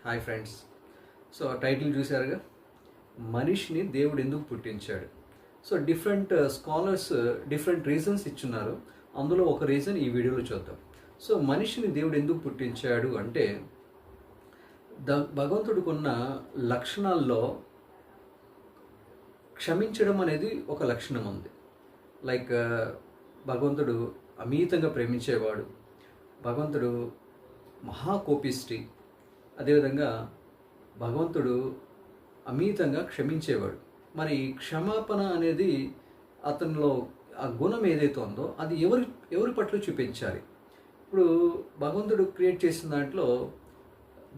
Hi friends. So title చూసారుగా, మనిషిని దేవుడు ఎందుకు పుట్టించాడు. So different scholars different reasons ఇచ్చున్నారు. అందులో ఒక రీజన్ ఈ వీడియోలో చూద్దాం. సో మనిషిని దేవుడు ఎందుకు పుట్టించాడు అంటే, భగవంతుడికున్న లక్షణాల్లో క్షమించడం అనేది ఒక లక్షణం ఉంది. లైక్ భగవంతుడు అమితంగా ప్రేమించేవాడు, భగవంతుడు మహాకోపిష్టి, అదేవిధంగా భగవంతుడు అమితంగా క్షమించేవాడు. మరి క్షమాపణ అనేది అతనిలో ఆ గుణం ఏదైతే ఉందో అది ఎవరి పట్ల చూపించాలి. ఇప్పుడు భగవంతుడు క్రియేట్ చేసిన దాంట్లో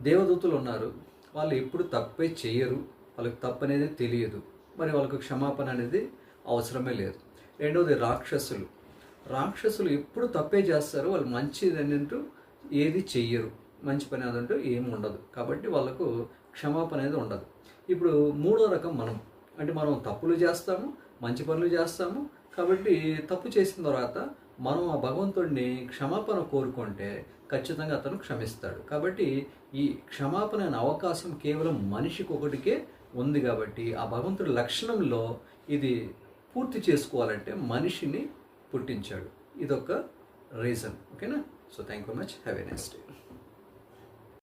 దేవదూతలు ఉన్నారు. వాళ్ళు ఎప్పుడు తప్పే చేయరు, వాళ్ళకి తప్పు అనేది తెలియదు, మరి వాళ్ళకు క్షమాపణ అనేది అవసరమే లేదు. రెండవది రాక్షసులు ఎప్పుడు తప్పే చేస్తారు, వాళ్ళు మంచిది అనంటూ ఏది చెయ్యరు, మంచి పని అదంటూ ఏమి ఉండదు, కాబట్టి వాళ్ళకు క్షమాపణ అనేది ఉండదు. ఇప్పుడు మూడో రకం మనం తప్పులు చేస్తాము, మంచి పనులు చేస్తాము. కాబట్టి తప్పు చేసిన తర్వాత మనం ఆ భగవంతుడిని క్షమాపణ కోరుకుంటే ఖచ్చితంగా అతను క్షమిస్తాడు. కాబట్టి ఈ క్షమాపణ అనే అవకాశం కేవలం మనిషికి ఒకటికే ఉంది. కాబట్టి ఆ భగవంతుడి లక్షణంలో ఇది పూర్తి చేసుకోవాలంటే మనిషిని పుట్టించాడు. ఇదొక రీజన్. ఓకేనా? So thank you very much. Have a nice day.